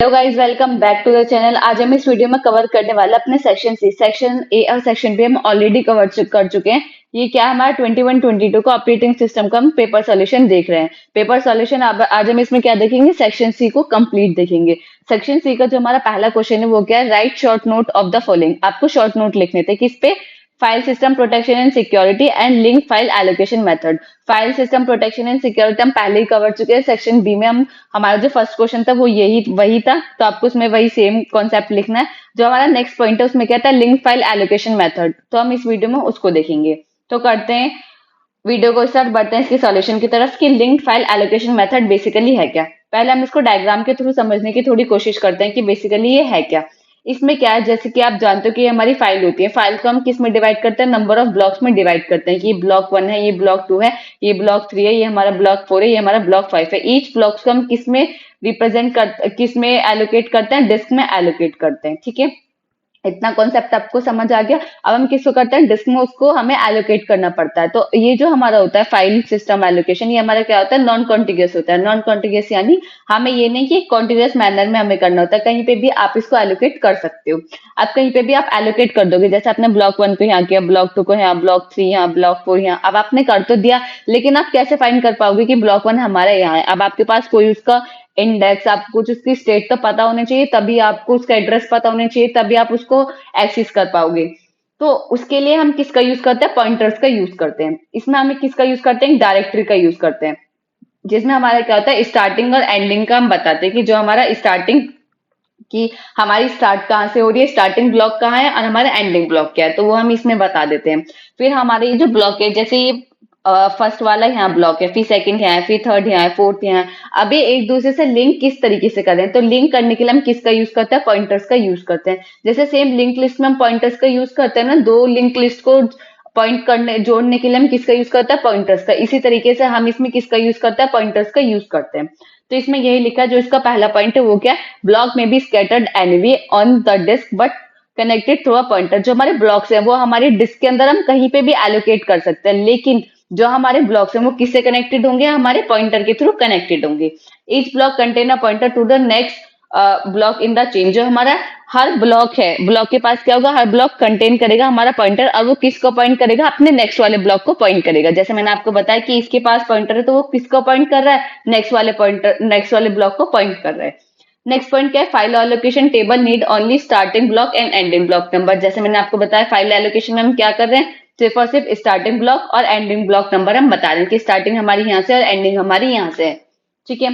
Hello guys, welcome back to the channel. आज हम इस वीडियो में कवर करने वाले अपने सेक्शन सी, सेक्शन ए और सेक्शन बी हम ऑलरेडी कर चुके हैं। ये क्या है, हमारा 21-22 का ऑपरेटिंग सिस्टम का हम पेपर सॉल्यूशन देख रहे हैं। पेपर सॉल्यूशन आज हम इसमें क्या देखेंगे, सेक्शन सी को कंप्लीट देखेंगे। सेक्शन सी का जो हमारा पहला क्वेश्चन है वो क्या है, right short note of the following. आपको शॉर्ट नोट लिखने थे किस पे, file system protection and security and link file allocation method. File system protection and security हम पहले ही कवर चुके हैं। सेक्शन बी में हम हमारा जो फर्स्ट क्वेश्चन था वो वही था, तो आपको उसमें वही सेम कॉन्सेप्ट लिखना है। जो हमारा नेक्स्ट पॉइंट है उसमें क्या था, लिंक फाइल एलोकेशन मेथड, तो हम इस वीडियो में उसको देखेंगे। तो करते हैं वीडियो को स्टार्ट, बढ़ते हैं इसके सॉल्यूशन की तरफ कि link file allocation method basically है क्या। पहले हम इसको डायग्राम के थ्रू समझने की थोड़ी कोशिश करते हैं कि बेसिकली ये है क्या। इसमें क्या है, जैसे कि आप जानते हो कि ये हमारी फाइल होती है। फाइल को हम किस में डिवाइड करते हैं, नंबर ऑफ ब्लॉक्स में डिवाइड करते हैं कि ये ब्लॉक 1 है, ये ब्लॉक 2 है, ये ब्लॉक 3 है, ये हमारा ब्लॉक 4 है, ये हमारा ब्लॉक 5 है। ईच ब्लॉक्स को हम किस में किस में एलोकेट करते हैं, डिस्क में एलोकेट करते हैं। ठीक है, इतना कॉन्सेप्ट आपको समझ आ गया। अब हम किसको करते हैं, डिस्क में उसको हमें एलोकेट करना पड़ता है। तो ये जो हमारा होता है फाइल सिस्टम एलोकेशन, ये हमारा क्या होता है, नॉन कॉन्टिग्यूस होता है। नॉन कॉन्टिग्यूस यानी हमें ये नहीं कि कॉन्टिग्यूस मैनर में हमें करना होता है, कहीं पे भी आप इसको एलोकेट कर सकते हो। आप कहीं पे भी आप एलोकेट कर दोगे, जैसे आपने ब्लॉक 1 को यहाँ किया, ब्लॉक 2 को यहाँ, ब्लॉक 3 यहाँ, ब्लॉक 4 यहाँ। अब आपने कर तो दिया, लेकिन आप कैसे फाइंड कर पाओगे कि ब्लॉक 1 हमारा यहाँ है। अब आपके पास कोई उसका इंडेक्स, आपको कुछ उसकी स्टेट तो पता होनी चाहिए, तभी आपको उसका एड्रेस पता होना चाहिए, तभी आप उसको एक्सेस कर पाओगे। तो उसके लिए हम किसका यूज करते हैं, पॉइंटर्स का यूज करते हैं। इसमें हमें किसका यूज करते हैं, डायरेक्टरी का यूज करते हैं, जिसमें हमारा क्या होता है, स्टार्टिंग और एंडिंग का हम बताते हैं कि जो हमारा स्टार्टिंग की हमारी स्टार्ट कहाँ से हो रही है, स्टार्टिंग ब्लॉक कहाँ है और हमारा एंडिंग ब्लॉक क्या है, तो वो हम इसमें बता देते हैं। फिर हमारे ये जो ब्लॉक है, जैसे ये फर्स्ट वाला यहाँ ब्लॉक है, फिर सेकंड यहाँ है, फिर थर्ड यहाँ है, फोर्थ यहाँ है। अब ये एक दूसरे से लिंक किस तरीके से करें, तो लिंक करने के लिए हम किसका यूज करते हैं, पॉइंटर्स का यूज करते हैं। जैसे सेम लिंक लिस्ट में हम पॉइंटर्स का यूज करते हैं ना, दो लिंक लिस्ट को पॉइंट करने जोड़ने के लिए हम किसका यूज करते हैं, पॉइंटर्स का। इसी तरीके से हम इसमें किसका यूज करते हैं, पॉइंटर्स का यूज करते हैं। तो इसमें यही लिखा है, जो इसका पहला पॉइंट है वो क्या है, ब्लॉक में be scattered anyway on the disk but connected through a pointer. जो हमारे ब्लॉक्स हैं वो हमारी डिस्क के अंदर हम कहीं पे भी एलोकेट कर सकते हैं, लेकिन जो हमारे ब्लॉक्स हैं वो किससे कनेक्टेड होंगे, हमारे पॉइंटर के थ्रू कनेक्टेड होंगे। Each block contain a pointer to the next block in the chain. जो हमारा हर ब्लॉक है, ब्लॉक के पास क्या होगा, हर ब्लॉक कंटेन करेगा हमारा पॉइंटर, और वो किसको पॉइंट करेगा, अपने नेक्स्ट वाले ब्लॉक को पॉइंट करेगा। जैसे मैंने आपको बताया कि इसके पास पॉइंटर है, तो वो किसको पॉइंट कर रहा है, नेक्स्ट वाले ब्लॉक को पॉइंट कर रहा है। नेक्स्ट पॉइंट क्या है, file allocation table need only starting block and ending block number. जैसे मैंने आपको बताया फाइल एलोकेशन में हम क्या कर रहे हैं, सिर्फ और सिर्फ स्टार्टिंग ब्लॉक और एंडिंग ब्लॉक नंबर हम बता रहे हैं कि स्टार्टिंग हमारी यहाँ से और एंडिंग हमारी यहाँ से है। ठीक है,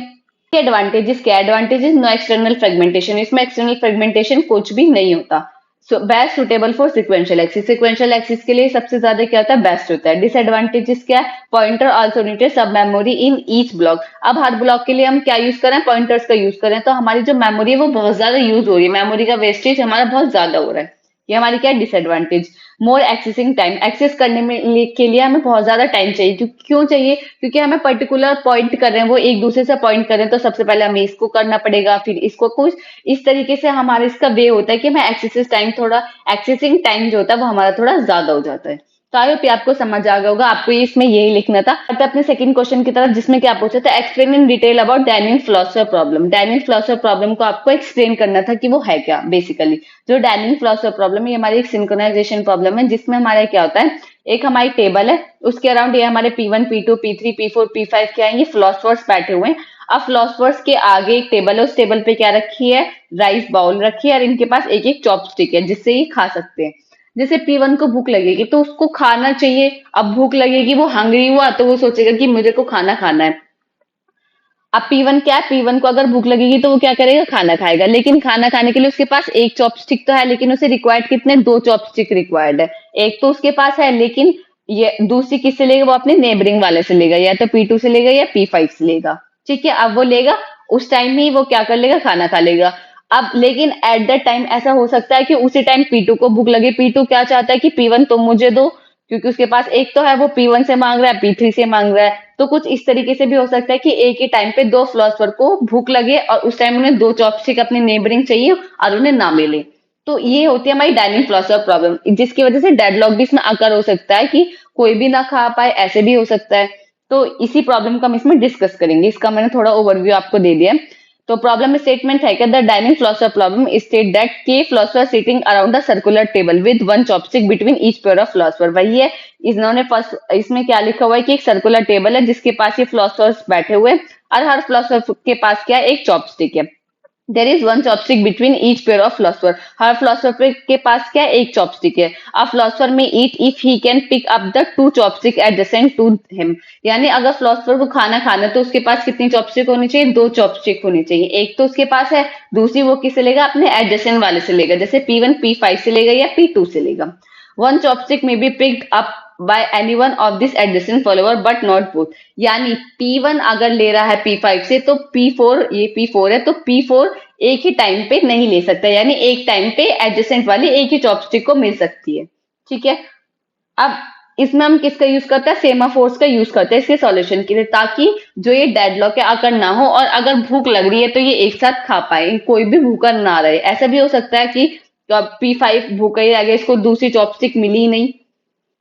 एडवांटेजेस क्या, एडवांटेजेस नो एक्सटर्नल फ्रेगमेंटेशन, इसमें एक्सटर्नल फ्रेगमेंटेशन कुछ भी नहीं होता। So best suitable for sequential axis, sequential axis के लिए सबसे ज्यादा क्या होता है, बेस्ट होता है। डिसएडवांटेजेस क्या है, पॉइंटर आल्सो नीडेड सब मेमोरी इन ईच ब्लॉक। अब हर ब्लॉक के लिए हम क्या यूज करें, पॉइंटर्स का यूज करें, तो हमारी जो मेमोरी है वो बहुत ज्यादा यूज हो रही है, मेमोरी का वेस्टेज हमारा बहुत ज्यादा हो रहा है। ये हमारी क्या है, डिसएडवांटेज। मोर एक्सेसिंग टाइम, एक्सेस करने में के लिए हमें बहुत ज्यादा टाइम चाहिए। क्यों चाहिए, क्योंकि हमें पर्टिकुलर पॉइंट कर रहे हैं, वो एक दूसरे से पॉइंट कर रहे हैं, तो सबसे पहले हमें इसको करना पड़ेगा, फिर इसको, कुछ इस तरीके से हमारा इसका वे होता है कि हमें एक्सेसिंग टाइम जो होता है वो हमारा थोड़ा ज्यादा हो जाता है। तो आई होप आपको समझ आ गया होगा, आपको इसमें यही लिखना था। तो अपने सेकंड क्वेश्चन की तरफ, जिसमें क्या पूछा था, explain in detail about dynamic philosopher problem. Dynamic philosopher problem को आपको एक्सप्लेन करना था कि वो है क्या बेसिकली। जो डायनेमिक फिलोसफर प्रॉब्लम है, ये हमारी एक सिंक्रोनाइजेशन प्रॉब्लम है, जिसमें हमारा क्या होता है, एक हमारी टेबल है, उसके अराउंड ये हमारे P1 P2 P3 P4 P5 क्या है, ये फिलोसफर्स बैठे हुए हैं। अब फिलोसफर्स के आगे एक टेबल है, उस टेबल पे क्या रखी है, राइस बाउल रखी है, और इनके पास एक एक चॉपस्टिक है जिससे ये खा सकते हैं। जैसे P1 को भूख लगेगी तो उसको खाना चाहिए। अब भूख लगेगी, वो हंग्री हुआ तो वो सोचेगा कि मुझे को खाना खाना है। अब P1 क्या है, P1 को अगर भूख लगेगी तो वो क्या करेगा, खाना खाएगा, लेकिन खाना खाने के लिए उसके पास एक चॉपस्टिक तो है, लेकिन उसे रिक्वायर्ड कितने, दो चॉपस्टिक रिक्वायर्ड है। एक तो उसके पास है, लेकिन ये दूसरी किससे लेगा, वो अपने नेबरिंग वाले से लेगा, या तो P2 से लेगा या P5 से लेगा। ठीक है, अब वो लेगा, उस टाइम में ही वो क्या कर लेगा, खाना खा लेगा। अब लेकिन एट दैट टाइम ऐसा हो सकता है कि उसी टाइम P2 को भूख लगे, P2 क्या चाहता है कि P1 तुम मुझे दो, क्योंकि उसके पास एक तो है, वो P1 से मांग रहा है, P3 से मांग रहा है। तो कुछ इस तरीके से भी हो सकता है कि एक ही टाइम पे दो फिलोसफर को भूख लगे और उस टाइम उन्हें दो चॉपस्टिक अपनी नेबरिंग चाहिए और उन्हें ना मिले। तो ये होती है हमारी डायनेमिक फिलोसफर प्रॉब्लम, जिसकी वजह से डेडलॉक भी इसमें आकर हो सकता है कि कोई भी ना खा पाए, ऐसे भी हो सकता है। तो इसी प्रॉब्लम को हम इसमें डिस्कस करेंगे, इसका मैंने थोड़ा ओवरव्यू आपको दे दिया है। तो प्रॉब्लम स्टेटमेंट है कि the dining philosopher problem state that K philosopher sitting around the circular table with one chopstick between each pair of philosopher. वही है, इन्होंने फर्स्ट इसमें क्या लिखा हुआ है कि एक सर्कुलर टेबल है जिसके पास ये फिलोसोफर्स बैठे हुए हैं और हर फिलोसोफर के पास क्या है, एक चॉपस्टिक है। There is one chopstick between each pair of philosopher. हर फिलोसोफर के पास क्या है, एक चॉपस्टिक है। A philosopher may eat if he can pick up the two chopstick adjacent to him. यानी अगर फिलोसोफर को खाना खाना तो उसके पास कितनी चॉपस्टिक होनी चाहिए, दो चॉपस्टिक होनी चाहिए। एक तो उसके पास है, दूसरी वो किससे लेगा, अपने एडजेसेंट वाले से लेगा, जैसे P1 P5 से लेगा या P2 से लेगा। वन चॉपस्टिक में be picked up by anyone of this adjacent follower but not both। यानी P1 अगर ले रहा है P5 से तो P4, ये P4 है तो P4 एक ही टाइम पे नहीं ले सकता, यानी एक टाइम पे एडजेसेंट वाली एक ही चॉपस्टिक को मिल सकती है। ठीक है, अब इसमें हम किसका यूज करते हैं, सेमाफोर्स का यूज करते हैं इसके सॉल्यूशन के लिए, ताकि जो ये डेडलॉक है अगर ना हो और अगर भूख लग रही है तो ये एक साथ खा पाए, कोई भी भूखा ना रहे। ऐसा भी हो सकता है कि P5 भूखा ही रह गया, इसको दूसरी चॉपस्टिक मिली ही नहीं,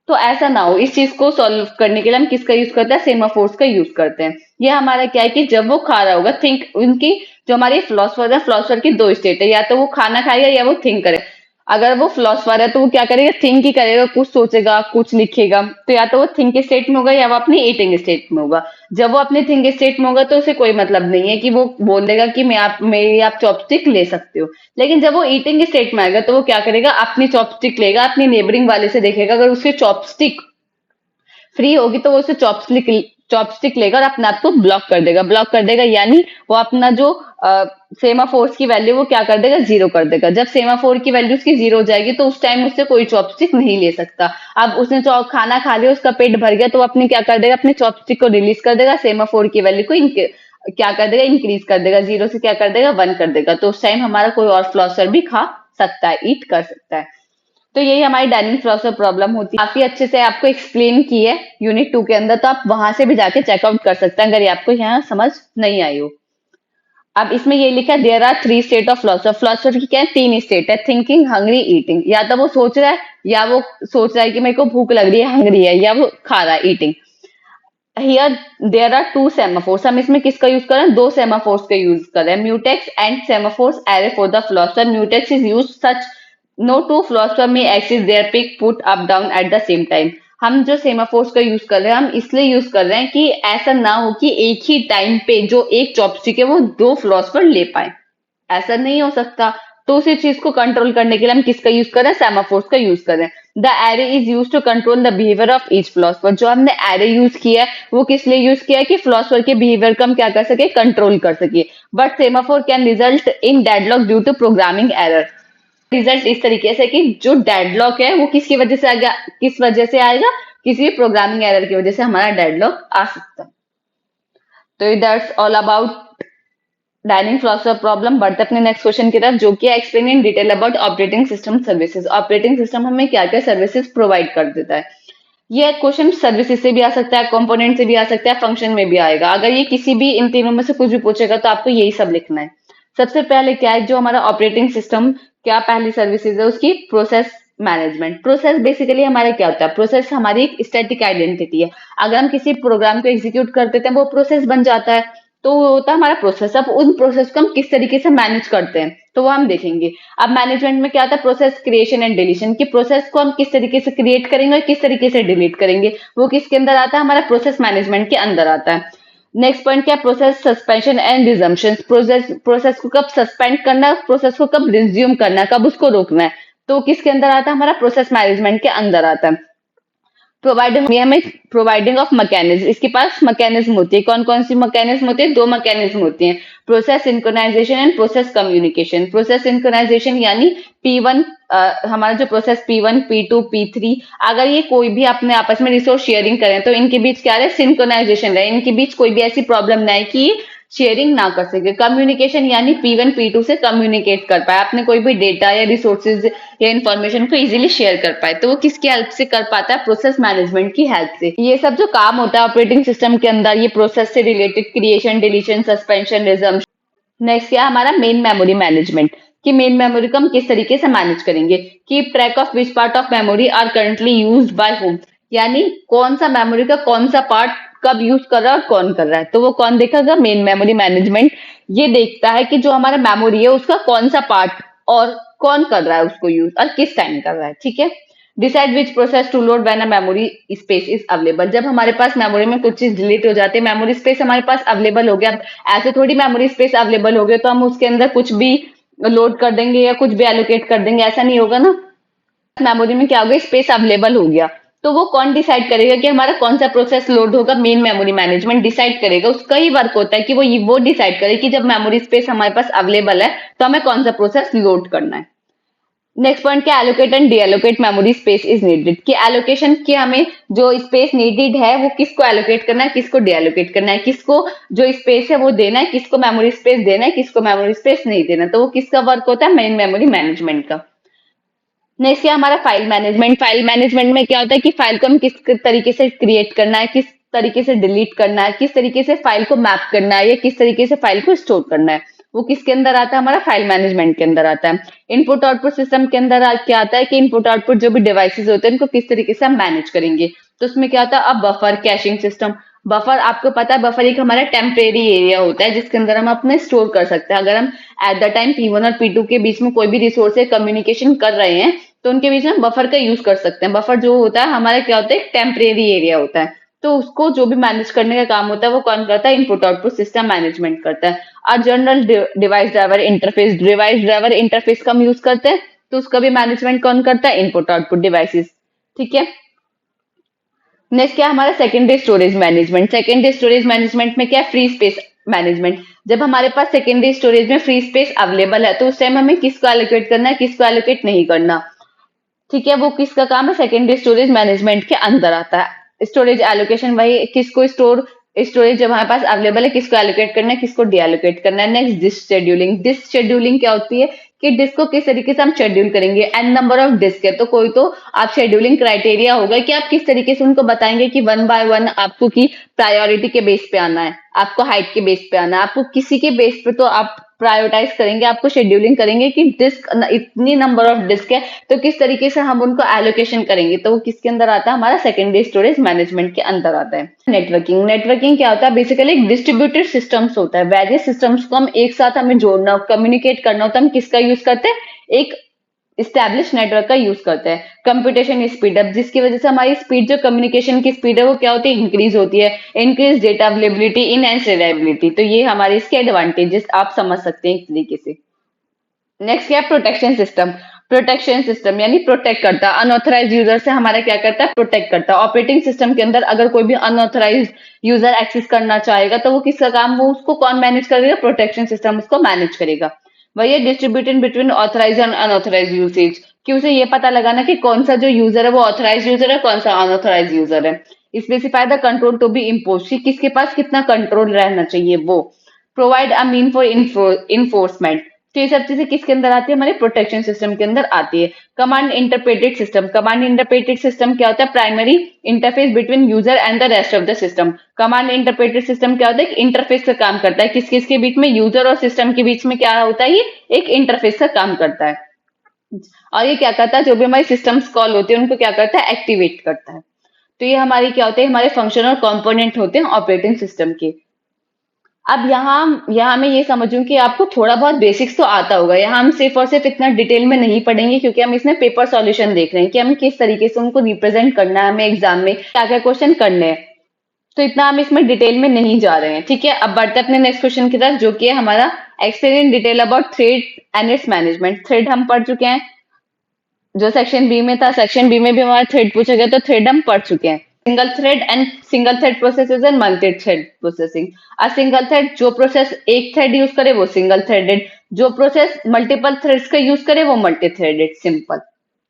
तो ऐसा ना हो। इस चीज को सॉल्व करने के लिए हम किसका यूज करते हैं, सेमाफोर्स का यूज करते हैं। ये हमारा क्या है कि जब वो खा रहा होगा, थिंक, उनकी जो हमारे फिलोसफर है, फिलोसफर की दो स्टेट है, या तो वो खाना खाएगा या वो थिंक करे। अगर वो फिलोसफर है तो वो क्या करेगा, थिंक ही करेगा, कुछ सोचेगा, कुछ लिखेगा। तो या तो वो थिंक स्टेट में होगा या वो अपनी ईटिंग स्टेट में होगा। जब वो अपने थिंक स्टेट में होगा तो उसे कोई मतलब नहीं है कि वो बोल देगा कि मेरी आप चॉपस्टिक ले सकते हो। लेकिन जब वो ईटिंग स्टेट में आएगा तो वो क्या करेगा, अपनी चॉपस्टिक लेगा, अपनी नेबरिंग वाले से देखेगा, अगर उसकी चॉपस्टिक फ्री होगी तो वो उसे चॉपस्टिक लेकर अपने आप को ब्लॉक कर देगा, यानी वो अपना जो सेमाफोर्स की वैल्यू वो क्या कर देगा, जीरो कर देगा। जब सेमाफोर की वैल्यू उसकी जीरो हो जाएगी तो उस टाइम उससे कोई चॉपस्टिक नहीं ले सकता। अब उसने खाना खा लिया, उसका पेट भर गया, तो वो अपनी क्या कर देगा, अपने चॉपस्टिक को रिलीज कर देगा, सेमाफोर की वैल्यू को क्या कर देगा, इंक्रीज कर देगा, जीरो से क्या कर देगा, 1 कर देगा। तो उस टाइम हमारा कोई और फिलोसोफर भी खा सकता है, ईट कर सकता है। तो यही हमारी डाइनिंग फिलोसोफर प्रॉब्लम होती है। काफी अच्छे से आपको एक्सप्लेन की है यूनिट 2 के अंदर, तो आप वहां से भी जाके चेकआउट कर सकते हैं अगर ये आपको यहाँ समझ नहीं आई हो। अब इसमें ये लिखा है there are 3 state of philosopher. Philosopher की क्या है, 3 स्टेट है, थिंकिंग, हंग्री, ईटिंग। या तो वो सोच रहा है, या वो सोच रहा है कि मेरे को भूख लग रही है, हंग्री है, या वो खा रहा है, eating. Here there are 2 semaphores. हम इसमें किसका यूज कर रहे हैं, 2 सेमाफोर्स का यूज कर रहे हैं, mutex and semaphores array for the philosopher. Mutex is use such no two philosopher में access their pick put up down at the same time. हम जो सेमाफोर्स का यूज कर रहे हैं, हम इसलिए यूज कर रहे हैं कि ऐसा ना हो कि एक ही टाइम पे जो एक चॉपस्टिक है वो 2 फिलोसोफर ले पाए, ऐसा नहीं हो सकता। तो उसी चीज को कंट्रोल करने के लिए हम किसका यूज कर रहे हैं, सेमाफोर्स का यूज कर रहे हैं। The array is used to control the behaviour of each philosopher. जो हमने एरे यूज किया है वो किस लिए यूज किया है, कि फिलोसोफर के बिहेवियर को हम क्या कर सके, कंट्रोल कर सके। But semaphore can result in deadlock due to programming error. Result इस तरीके से कि जो डेडलॉक है वो किसकी वजह से आएगा, किस वजह से आएगा, किसी प्रोग्रामिंग एरर की वजह से हमारा डेडलॉक आ सकता है। तो that's all about dining philosopher problem. बढ़ते अपने नेक्स्ट क्वेश्चन की तरफ, जो कि explain in detail about operating system services. Operating system हमें क्या क्या सर्विसेज प्रोवाइड कर देता है। ये क्वेश्चन सर्विसेज से भी आ सकता है, कंपोनेंट से भी आ सकता है, फंक्शन में भी आएगा। अगर ये किसी भी इन तीनों में से कुछ भी पूछेगा तो आपको यही सब लिखना है। सबसे पहले क्या है, जो हमारा ऑपरेटिंग सिस्टम, क्या पहली सर्विसेज है उसकी, प्रोसेस मैनेजमेंट। प्रोसेस बेसिकली हमारे क्या होता है, प्रोसेस हमारी एक स्टैटिक आइडेंटिटी है। अगर हम किसी प्रोग्राम को एग्जीक्यूट कर देते हैं वो प्रोसेस बन जाता है, तो वो होता है हमारा प्रोसेस। अब उन प्रोसेस को हम किस तरीके से मैनेज करते हैं तो वो हम देखेंगे। अब मैनेजमेंट में क्या आता है, प्रोसेस क्रिएशन एंड डिलीशन, की प्रोसेस को हम किस तरीके से क्रिएट करेंगे और किस तरीके से डिलीट करेंगे, वो किसके अंदर आता है, हमारा प्रोसेस मैनेजमेंट के अंदर आता है। नेक्स्ट पॉइंट क्या, process suspension and resumption. Process को कब सस्पेंड करना है, प्रोसेस को कब रिज्यूम करना है, कब उसको रोकना है, तो किसके अंदर आता है, हमारा प्रोसेस मैनेजमेंट के अंदर आता है। प्रोवाइडिंग ऑफ मैकेनिज्म, इसके पास मैकेनिज्म होती है। कौन कौन सी मैकेनिज्म होती है, 2 मैकेनिज्म होती हैं, process synchronization and process communication. Process synchronization यानी P1, हमारा जो प्रोसेस P1 P2 P3, अगर ये कोई भी अपने आपस में रिसोर्स शेयरिंग करें तो इनके बीच क्या रहे, सिंक्रोनाइजेशन रहे, इनके बीच कोई भी ऐसी प्रॉब्लम ना है कि शेयरिंग ना कर सके। कम्युनिकेशन यानी P1 P2 से कम्युनिकेट कर पाए, अपने कोई भी डेटा या रिसोर्सेज या इंफॉर्मेशन को इजीली शेयर कर पाए, तो वो किसकी हेल्प से कर पाता है, प्रोसेस मैनेजमेंट की हेल्प से। ये सब जो काम होता है ऑपरेटिंग सिस्टम के अंदर, ये प्रोसेस से related, creation, deletion, suspension, resumption. Next क्या हमारा मेन मेमोरी मैनेजमेंट, कि मेन मेमोरी को हम किस तरीके से मैनेज करेंगे। Keep track of which part of memory are currently used by whom, यानी कौन सा मेमोरी का कौन सा पार्ट कब यूज कर रहा है और कौन कर रहा है। तो वो कौन देखेगा? मेन मेमोरी मैनेजमेंट ये देखता है कि जो हमारा मेमोरी है उसका कौन सा पार्ट और कौन कर रहा है उसको यूज और किस टाइम कर रहा है। ठीक है। Decide which process to load when a memory space is available. जब हमारे पास मेमोरी में कुछ चीज डिलीट हो जाती है, मेमोरी स्पेस हमारे पास अवेलेबल हो गया, ऐसे थोड़ी मेमोरी स्पेस अवेलेबल हो गया तो हम उसके अंदर कुछ भी लोड कर देंगे या कुछ भी एलोकेट कर देंगे, ऐसा नहीं होगा ना। मेमोरी में क्या होगा? स्पेस अवेलेबल हो गया। तो वो कौन डिसाइड करेगा कि हमारा कौन सा प्रोसेस लोड होगा? मेन मेमोरी मैनेजमेंट डिसाइड करेगा। उसका ही वर्क होता है कि वो डिसाइड करे कि जब मेमोरी स्पेस हमारे पास अवेलेबल है तो हमें कौन सा प्रोसेस लोड करना है। नेक्स्ट पॉइंट क्या? Allocate and deallocate memory space is needed. कि एलोकेशन की हमें जो स्पेस नीडेड है वो किसको एलोकेट करना है, किसको डीएलोकेट करना है, किसको जो स्पेस है वो देना है, किसको मेमोरी स्पेस देना है, किसको मेमोरी स्पेस नहीं देना। तो वो किसका वर्क होता है? मेन मेमोरी मैनेजमेंट का। नेक्स्ट क्या? हमारा फाइल मैनेजमेंट। फाइल मैनेजमेंट में क्या होता है कि फाइल को हम किस तरीके से क्रिएट करना है, किस तरीके से डिलीट करना है, किस तरीके से फाइल को मैप करना है या किस तरीके से फाइल को स्टोर करना है, वो किसके अंदर आता है? हमारा फाइल मैनेजमेंट के अंदर आता है। इनपुट आउटपुट सिस्टम के अंदर क्या आता है कि इनपुट आउटपुट जो भी डिवाइसेस होते हैं उनको किस तरीके से हम मैनेज करेंगे। तो उसमें क्या होता है? अब बफर कैशिंग सिस्टम। बफर आपको पता है, बफर एक हमारा टेम्परेरी एरिया होता है जिसके अंदर हम अपने स्टोर कर सकते हैं। अगर हम एट द टाइम P1 और P2 के बीच में कोई भी रिसोर्स से कम्युनिकेशन कर रहे हैं तो उनके बीच में बफर का यूज कर सकते हैं। बफर जो होता है हमारा क्या होता है? एक टेम्परेरी एरिया होता है। तो उसको जो भी मैनेज करने का काम होता है वो कौन करता है? इनपुट आउटपुट सिस्टम मैनेजमेंट करता है। और general device driver interface. Device driver interface का हम यूज करते हैं तो उसका भी मैनेजमेंट कौन करता है? Input output devices. ठीक है। नेक्स्ट क्या? हमारा secondary storage management. Secondary storage management में क्या? Free space management. जब हमारे पास सेकेंडरी स्टोरेज में फ्री स्पेस अवेलेबल है तो उस टाइम हमें किसको एलोकेट करना है, किसको एलोकेट नहीं करना। ठीक है। वो किसका काम है? सेकेंडरी स्टोरेज मैनेजमेंट के अंदर आता है। स्टोरेज एलोकेशन वही किसको स्टोरेज जब हमारे पास अवेलेबल है किसको एलोकेट करना है, किसको डीएलोकेट करना है। Next disk scheduling. Disk scheduling क्या होती है कि डिस्क को किस तरीके से हम शेड्यूल करेंगे। एन नंबर ऑफ डिस्क है तो कोई तो आप शेड्यूलिंग क्राइटेरिया होगा कि आप किस तरीके से उनको बताएंगे कि वन बाय वन आपको की प्रायोरिटी के बेस पे आना है, आपको हाइट के बेस पे आना है, आपको किसी के बेस पे तो आप प्रायोरिटाइज करेंगे, आपको शेड्यूलिंग करेंगे कि डिस्क इतनी नंबर ऑफ डिस्क है तो किस तरीके से हम उनको एलोकेशन करेंगे। तो वो किसके अंदर आता है? हमारा सेकेंडरी स्टोरेज मैनेजमेंट के अंदर आता है। नेटवर्किंग। नेटवर्किंग क्या होता है? बेसिकली एक डिस्ट्रीब्यूटेड सिस्टम्स होता है। वेरियस सिस्टम्स को हम एक साथ हमें जोड़ना हो, कम्युनिकेट करना हो तो हम किसका यूज करते हैं? एक इस्टेब्लिश नेटवर्क का यूज करते हैं। कंप्यूटेशन स्पीड अप, जिसकी वजह से हमारी स्पीड जो कम्युनिकेशन की स्पीड है वो क्या होती है? इंक्रीज होती है। Increase data availability, enhance reliability. तो ये हमारे इसके एडवांटेजेस आप समझ सकते हैं एक तरीके से। नेक्स्ट क्या? Protection system. प्रोटेक्शन सिस्टम यानी प्रोटेक्ट करता है। अनऑथराइज यूजर से हमारा क्या करता है? प्रोटेक्ट करता है। ऑपरेटिंग सिस्टम के अंदर अगर कोई भी अनऑथराइज यूजर एक्सेस करना चाहेगा तो वो किसका काम? वो उसको कौन मैनेज करेगा? प्रोटेक्शन सिस्टम उसको मैनेज करेगा। वही है distributed between authorize and unauthorize usage. कि उसे ये पता लगाना कि कौन सा जो यूजर है वो ऑथराइज यूजर है, कौन सा अनऑथराइज यूजर है। Specify the control to be impose, किसके पास कितना कंट्रोल रहना चाहिए वो। Provide a mean for enforcement. तो ये सब चीजें किसके अंदर आती है? हमारे प्रोटेक्शन सिस्टम के अंदर आती है। Command interpreted system. Command interpreted system क्या होता है? Primary interface between user and the rest of the system. Command interpreted system क्या होता है? इंटरफेस का काम करता है। किस किस के बीच में? यूजर और सिस्टम के बीच में क्या होता है? ये एक इंटरफेस का काम करता है। और ये क्या करता है? जो भी हमारी सिस्टम्स कॉल होते हैं उनको क्या करता है? एक्टिवेट करता है। तो ये हमारी क्या होते हैं? हमारे फंक्शन और कंपोनेंट होते हैं ऑपरेटिंग सिस्टम के। अब यहाँ मैं ये समझूं कि आपको थोड़ा बहुत बेसिक्स तो आता होगा। यहाँ हम सिर्फ और सिर्फ इतना डिटेल में नहीं पढ़ेंगे क्योंकि हम इसमें पेपर सॉल्यूशन देख रहे हैं कि हमें किस तरीके से उनको रिप्रेजेंट करना है, हमें एग्जाम में क्या क्या क्वेश्चन करने हैं। तो इतना हम इसमें डिटेल में नहीं जा रहे हैं। ठीक है। अब बढ़ते हैं अपने नेक्स्ट क्वेश्चन की तरफ जो कि है हमारा explain in detail about thread and it's management. Thread हम पढ़ चुके हैं जो सेक्शन बी में था। सेक्शन बी में भी हमारा थ्रेड पूछा गया तो थ्रेड हम पढ़ चुके हैं। Single thread processes and multi thread processing. A single thread जो प्रोसेस एक थ्रेड यूज करे वो सिंगल थ्रेडेड, जो प्रोसेस मल्टीपल थ्रेड्स का यूज करे वो मल्टी थ्रेडेड। सिंपल।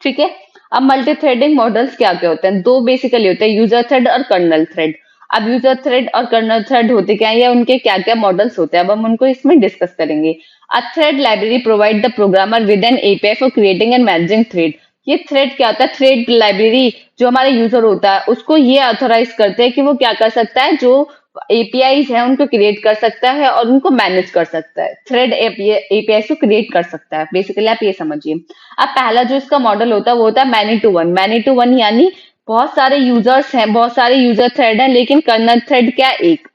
ठीक है। अब मल्टी थ्रेडिंग मॉडल्स क्या क्या होते हैं? दो बेसिकली होते हैं, यूजर थ्रेड और कर्नल थ्रेड। अब यूजर थ्रेड और कर्नल थ्रेड होते क्या है या उनके क्या क्या मॉडल्स होते हैं, अब हम उनको इसमें डिस्कस करेंगे। A thread library provide the programmer with an API for creating and managing thread. ये थ्रेड क्या होता है? थ्रेड लाइब्रेरी जो हमारा यूजर होता है उसको ये ऑथोराइज करते हैं कि वो क्या कर सकता है, जो एपीआईज है उनको क्रिएट कर सकता है और उनको मैनेज कर सकता है। थ्रेड एपीआई को क्रिएट कर सकता है। बेसिकली आप ये समझिए। अब पहला जो इसका मॉडल होता है वो होता है many to one. Many to one यानी बहुत सारे यूजर्स हैं, बहुत सारे यूजर थ्रेड हैं, लेकिन कर्नल थ्रेड क्या एक।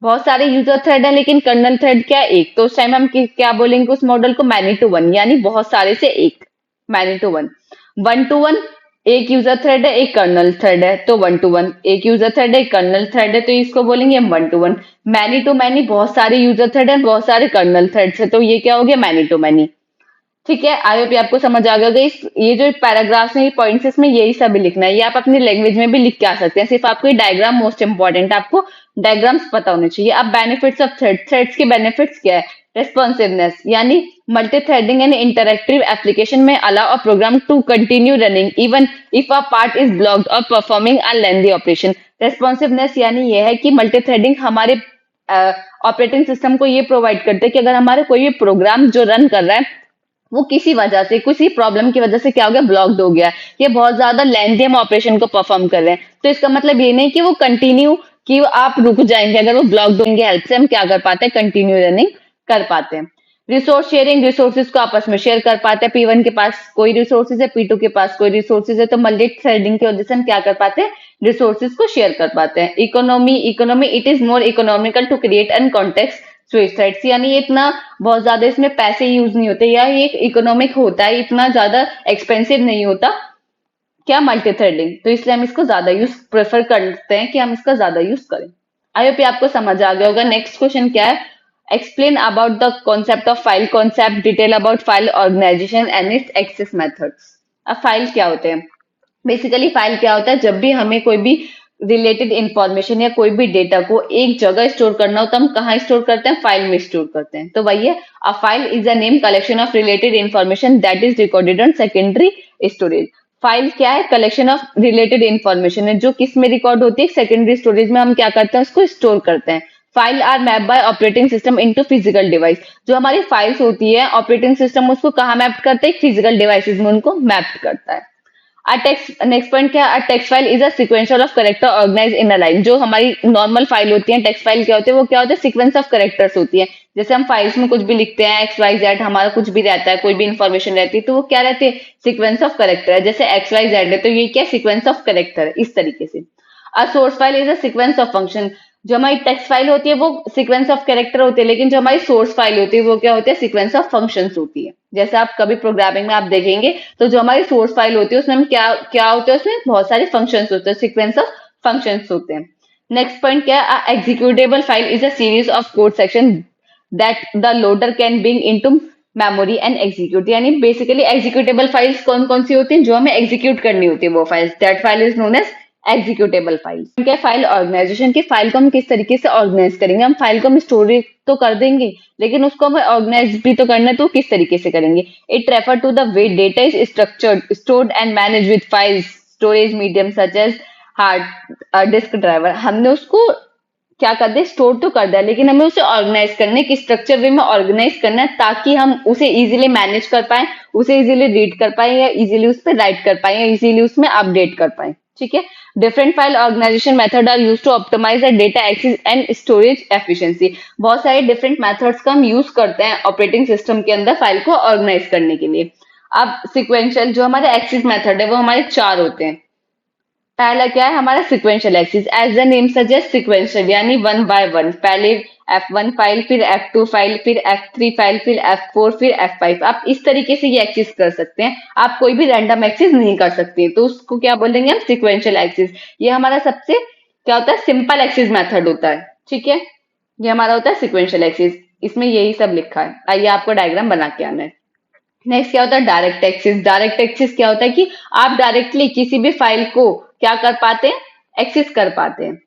बहुत सारे यूजर थ्रेड हैं लेकिन कर्नल थ्रेड क्या एक। तो उस टाइम हम क्या बोलेंगे उस मॉडल को, मैनी टू वन, यानी बहुत सारे से एक, many to one. One to one, एक यूजर थ्रेड है एक कर्नल थ्रेड है तो वन टू वन, एक यूजर थ्रेड है एक कर्नल थ्रेड है तो इसको बोलेंगे हम one to one. Many to many, बहुत सारे यूजर थ्रेड है बहुत सारे कर्नल थ्रेड्स है तो ये क्या हो गया, मैनी टू मैनी। ठीक है, आई होप आपको समझ आ गया होगा। इस ये जो पैराग्राफ्स हैं, ये पॉइंट्स, इसमें यही सब लिखना है। ये आप अपनी लैंग्वेज में भी लिख के आ सकते हैं। सिर्फ आपको ये डायग्राम मोस्ट इंपॉर्टेंट, आपको डायग्राम्स पता होने चाहिए। अब बेनिफिट्स ऑफ थ्रेड, थ्रेड्स के बेनिफिट्स क्या है। रेस्पॉन्सिवनेस, यानी multithreading and interactive application में allow a program to continue running even if a part is blocked और performing a lengthy operation. Responsiveness यानी ये है कि मल्टी थ्रेडिंग हमारे ऑपरेटिंग सिस्टम को ये प्रोवाइड करते हैं कि अगर हमारे कोई भी प्रोग्राम जो रन कर रहा है वो किसी वजह से, किसी प्रॉब्लम की वजह से क्या हो गया, ब्लॉक्ड हो गया, ये बहुत ज्यादा लेंथी हम ऑपरेशन को परफॉर्म कर रहे हैं, तो इसका मतलब ये नहीं कि वो कंटिन्यू, कि आप रुक जाएंगे। अगर वो ब्लॉक्ड होंगे, हेल्प से हम क्या कर पाते हैं, कंटिन्यू रनिंग कर पाते हैं। रिसोर्स शेयरिंग, रिसोर्सेज को आपस में शेयर कर पाते हैं। P1 के पास कोई रिसोर्सेज है, P2 के पास कोई रिसोर्सेज है, तो मल्टी थ्रेडिंग की वजह से हम क्या कर पाते हैं, रिसोर्सेज को शेयर कर पाते हैं। Economy, economy, it is more economical to create an context switch threads, यानी ये इतना बहुत ज्यादा इसमें पैसे यूज नहीं होते, या ये इकोनॉमिक होता है, इतना ज्यादा एक्सपेंसिव नहीं होता क्या, मल्टी थ्रेडिंग, तो इसलिए हम इसको ज्यादा यूज प्रेफर करते हैं कि हम इसका ज्यादा यूज करें। आई होप आपको समझ आ गया होगा। नेक्स्ट क्वेश्चन क्या है, explain about the concept of file, concept detail about file organization and its access methods. अब फाइल क्या होते हैं, बेसिकली फाइल क्या होता है, जब भी हमें कोई भी रिलेटेड इंफॉर्मेशन या कोई भी डेटा को एक जगह स्टोर करना हो तो हम कहाँ स्टोर करते हैं, फाइल में स्टोर करते हैं। तो वही है, a file is a name collection of related information that is recorded on secondary storage. File क्या है, कलेक्शन ऑफ रिलेटेड इंफॉर्मेशन है जो किस में रिकॉर्ड होती है, सेकेंडरी स्टोरेज में हम क्या करते हैं, उसको स्टोर करते हैं। File are map by operating system into physical device, जो हमारी फाइल्स होती है ऑपरेटिंग सिस्टम उसको कहाँ मैप करते हैं, फिजिकल डिवाइसेस में उनको मैप करता है। नेक्स्ट पॉइंट क्या, a text file is a sequential of character organize in a line. जो हमारी नॉर्मल फाइल होती है, टेक्स्ट फाइल क्या होते हैं, वो क्या होते हैं, सीक्वेंस ऑफ कैरेक्टर्स होती है। जैसे हम फाइल्स में कुछ भी लिखते हैं, एक्स वाई जेड, हमारा कुछ भी रहता है, कोई भी इंफॉर्मेशन रहती है, तो वो क्या रहती है, सीक्वेंस ऑफ कैरेक्टर है। जैसे एक्स वाई जेड है तो ये क्या, सीक्वेंस ऑफ कैरेक्टर है, इस तरीके से। A source file is a sequence of function, जो हमारी टेक्स्ट फाइल होती है वो सीक्वेंस ऑफ कैरेक्टर होती है, लेकिन जो हमारी सोर्स फाइल होती है वो क्या होती है, सीक्वेंस ऑफ फंक्शंस होती है। जैसे आप कभी प्रोग्रामिंग में आप देखेंगे तो जो हमारी सोर्स फाइल होती है उसमें हम क्या क्या होते हैं, उसमें बहुत सारे फंक्शंस होते हैं, सीक्वेंस ऑफ फंक्शंस होते हैं। नेक्स्ट पॉइंट क्या है, executable file is a series of code section that the loader can bring into memory and execute, यानी बेसिकली एग्जीक्यूटेबल फाइल्स कौन कौन सी होती हैं, जो हमें एग्जीक्यूट करनी होती है वो files, that file is known as executable files. क्या, फाइल ऑर्गेनाइजेशन की, फाइल को हम किस तरीके से ऑर्गेनाइज करेंगे, हम फाइल को हम स्टोरेज तो कर देंगे लेकिन उसको हमें ऑर्गेनाइज भी तो करना है, तो किस तरीके से करेंगे। It refer to the way data is structured stored and manage with files storage medium such as hard disk driver. हमने उसको क्या कर दिया, स्टोर तो कर दिया, लेकिन हमें उसे ऑर्गेनाइज करने की स्ट्रक्चर वे में ऑर्गेनाइज करना है ताकि हम उसे इजीली मैनेज कर पाए, उसे इजीली रीड कर पाए, या इजीली उस पर राइट कर पाए, या इजीली उसमें अपडेट कर पाए। ठीक है, different file organization method are used to optimize the data access and storage efficiency. बहुत सारे डिफरेंट मेथड्स का हम यूज करते हैं ऑपरेटिंग सिस्टम के अंदर फाइल को ऑर्गेनाइज करने के लिए। अब सिक्वेंशियल जो हमारे एक्सेस मेथड है वो हमारे चार होते हैं। पहला क्या है हमारा, sequential access, as the name suggest sequential, यानी वन बाय वन, पहले F1 फाइल, फिर F2 फाइल, फिर F3 फाइल, फिर F4, फिर F5। आप इस तरीके से ये एक्सिस कर सकते हैं, आप कोई भी रैंडम एक्सिस नहीं कर सकते, तो उसको क्या बोलेंगे हम, सिक्वेंशियल एक्सिस। ये हमारा सबसे क्या होता है, सिंपल एक्सिस मेथड होता है। ठीक है, ये हमारा होता है सिक्वेंशियल एक्सिस, इसमें यही सब लिखा है। आइए आपको डायग्राम बना के आना है। नेक्स्ट क्या होता है, डायरेक्ट एक्सेस। डायरेक्ट एक्सेस क्या होता है कि आप डायरेक्टली किसी भी फाइल को क्या कर पाते हैं, एक्सेस कर पाते हैं।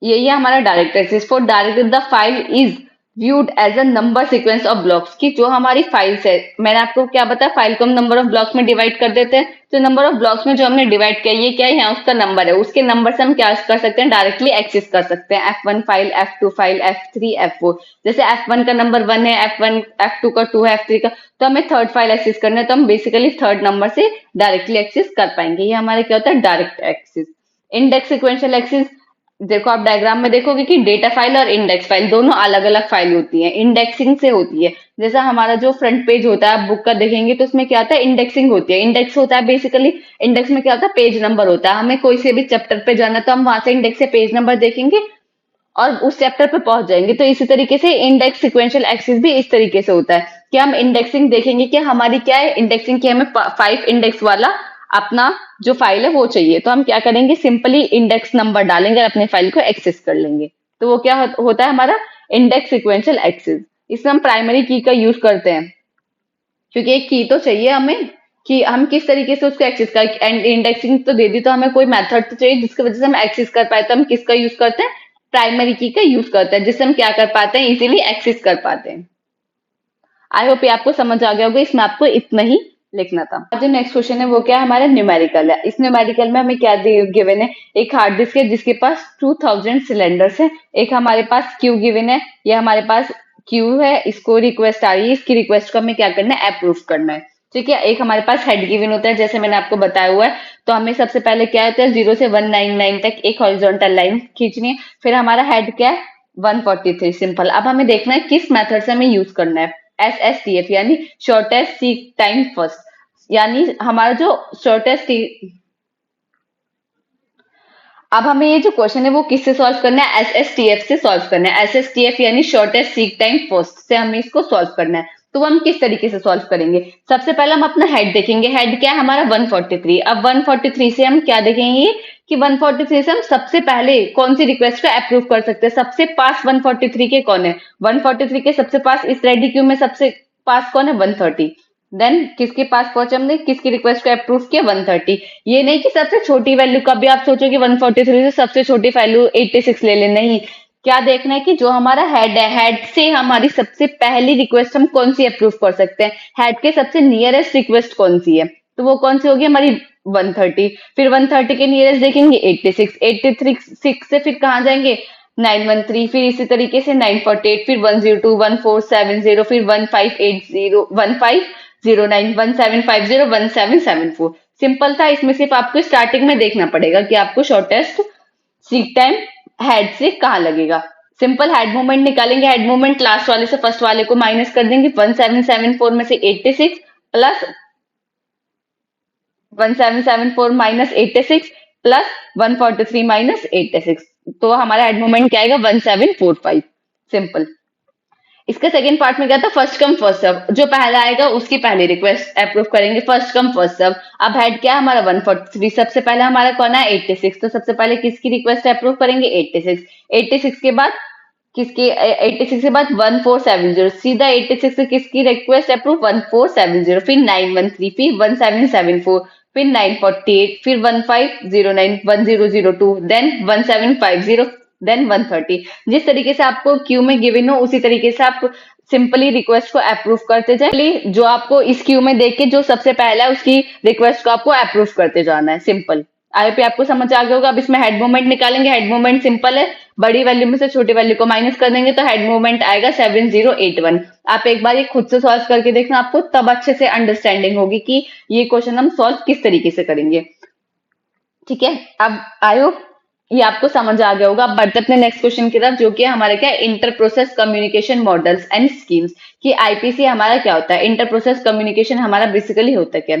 यही है हमारा direct access. For direct the file is viewed as a number sequence of blocks, की जो हमारी फाइल्स है, मैंने आपको क्या बताया, फाइल को हम नंबर ऑफ ब्लॉक्स में डिवाइड कर देते हैं, तो नंबर ऑफ ब्लॉक्स में जो हमने डिवाइड किया ये क्या है, यहाँ उसका नंबर है, उसके नंबर से हम क्या कर सकते हैं, डायरेक्टली एक्सेस कर सकते हैं। F1 file, F2 file, F3, F4। जैसे F1 का नंबर 1 है, F1 F2 का 2 है, F3 का, तो हमें थर्ड फाइल एक्सेस करना है, तो हम बेसिकली थर्ड नंबर से डायरेक्टली एक्सेस कर पाएंगे। ये हमारे क्या होता है, direct access. Index sequential access, देखो आप डायग्राम में देखोगे कि डेटा फाइल और इंडेक्स फाइल दोनों अलग अलग फाइल होती है, इंडेक्सिंग से होती है। जैसा हमारा जो फ्रंट पेज होता है आप बुक का देखेंगे तो उसमें क्या होता है, इंडेक्सिंग होती है। इंडेक्स होता है बेसिकली, इंडेक्स में क्या होता है, पेज नंबर होता है। हमें कोई से भी चैप्टर पे जाना है तो हम वहां से इंडेक्स से पेज नंबर देखेंगे और उस चैप्टर पे पहुंच जाएंगे। तो इसी तरीके से इंडेक्स सिक्वेंशियल एक्सेस भी इस तरीके से होता है कि हम इंडेक्सिंग देखेंगे कि हमारी क्या है इंडेक्सिंग की, हमें 5 इंडेक्स वाला अपना जो फाइल है वो चाहिए। तो हम क्या करेंगे, सिंपली इंडेक्स नंबर डालेंगे और अपने फाइल को एक्सेस कर लेंगे। तो वो क्या होता है हमारा इंडेक्स सिक्वेंशियल एक्सेस। इसमें हम प्राइमरी की का यूज करते हैं क्योंकि एक की तो चाहिए हमें कि हम किस तरीके से उसको एक्सेस कर, एंड इंडेक्सिंग तो दे दी तो हमें कोई मेथड तो चाहिए जिसकी वजह से हम एक्सेस कर पाए। तो हम किसका यूज करते हैं, प्राइमरी की का यूज करते हैं, जिससे हम क्या कर पाते हैं, इजीली एक्सेस कर पाते हैं। आई होप ये आपको समझ आ गया होगा, इसमें आपको इतना ही लिखना था। जो नेक्स्ट क्वेश्चन है वो क्या है, हमारा न्यूमेरिकल है। इस न्यूमेरिकल में हमें क्या गिवन है, एक हार्ड डिस्क है जिसके पास 2000 सिलेंडर्स है। एक हमारे पास क्यू गिवन है, ये हमारे पास क्यू है, इसको रिक्वेस्ट आ रही है, इसकी रिक्वेस्ट को हमें क्या करना है, अप्रूव करना है। ठीक है, एक हमारे पास हेड गिवन होता है जैसे मैंने आपको बताया हुआ है। तो हमें सबसे पहले क्या होता है, 0 से 199 तक एक हॉरिजॉन्टल लाइन खींचनी है। फिर हमारा हेड क्या है, 143, सिंपल। अब हमें देखना है किस मेथड से हमें यूज करना है, SSTF यानी शॉर्टेस्ट सीक टाइम फर्स्ट। यानी हमारा जो शॉर्टेस्ट, अब हमें ये जो क्वेश्चन है वो किससे सॉल्व करना है, SSTF से सॉल्व करना है। SSTF यानी शॉर्टेस्ट सीक टाइम फर्स्ट से हमें इसको सॉल्व करना है। तो हम किस तरीके से सॉल्व करेंगे, सबसे पहले हम अपना हेड देखेंगे। हेड क्या है हमारा, 143। अब 143 से हम क्या देखेंगे कि 143 से हम सबसे पहले कौन सी रिक्वेस्ट को अप्रूव कर सकते हैं। सबसे पास 143 के कौन है, 143 के सबसे पास इस रेडी क्यू में सबसे पास कौन है, 130। देन किसके पास पहुंचे हमने, किसकी रिक्वेस्ट को अप्रूव किया, 130। ये नहीं कि सबसे छोटी वैल्यू, कभी आप सोचो कि 143 से सबसे छोटी वैल्यू 86 ले ले, नहीं। क्या देखना है कि जो हमारा हेड है, हेड से हमारी सबसे पहली रिक्वेस्ट हम कौन सी अप्रूव कर सकते हैं, हेड के सबसे नियरेस्ट रिक्वेस्ट कौन सी है, तो वो कौन सी होगी हमारी 130। फिर 130 के नियरेस्ट देखेंगे 86, 86 से फिर कहाँ जाएंगे, 913, फिर इसी तरीके से 948, फिर 102, 1470, फिर 1580, 1509, 1750, 1774। सिंपल था, इसमें सिर्फ आपको स्टार्टिंग में देखना पड़ेगा कि आपको शॉर्टेस्ट सीक टाइम हेड से कहाँ लगेगा। सिंपल हेड मूवमेंट निकालेंगे, हेड मूवमेंट लास्ट वाले से फर्स्ट वाले को माइनस कर देंगे। 1774 में से 86 प्लस 1774 माइनस 86 प्लस 143 माइनस 86, तो हमारा हेड मूवमेंट क्या आएगा, 1745। सिंपल। इसका सेकंड पार्ट में क्या था, फर्स्ट कम फर्स्ट सर्व, जो पहला आएगा उसकी पहली रिक्वेस्ट अप्रूव करेंगे, फर्स्ट कम फर्स्ट सर्व। अब हेड क्या है हमारा 143, सबसे पहले हमारा कौन है 86, तो सबसे पहले किसकी रिक्वेस्ट अप्रूव करेंगे, 86। 86 के बाद किसकी, 86 के बाद 1470, सीधा 86 से किसकी रिक्वेस्ट अप्रूव, 1470, फिर 913, फिर 1774, फिर 948, फिर 1509, 1002, देन 1750, देन 130। जिस तरीके से आपको क्यू में गिवन हो उसी तरीके से आप सिंपली रिक्वेस्ट को अप्रूव करते जाए। जो आपको इस क्यू में देख के जो सबसे पहला है उसकी रिक्वेस्ट को आपको अप्रूव करते जाना है। सिंपल। आई पे आपको समझ आ गया होगा। अब इसमें हेड मूवमेंट निकालेंगे, हेड मूवमेंट सिंपल है, बड़ी वैल्यू में से छोटी वैल्यू को माइनस कर देंगे तो हेड मूवमेंट आएगा 7081। आप एक बार ये खुद से सॉल्व करके देखना, आपको तब अच्छे से अंडरस्टैंडिंग होगी कि ये क्वेश्चन हम सॉल्व किस तरीके से करेंगे। ठीक है, अब आई होप ये आपको समझ आ गया होगा। अब बढ़ते अपने नेक्स्ट क्वेश्चन की तरफ, जो कि हमारे क्या inter process communication models and schemes की आईपीसी हमारा क्या होता है। इंटर प्रोसेस कम्युनिकेशन हमारा बेसिकली होता है क्या,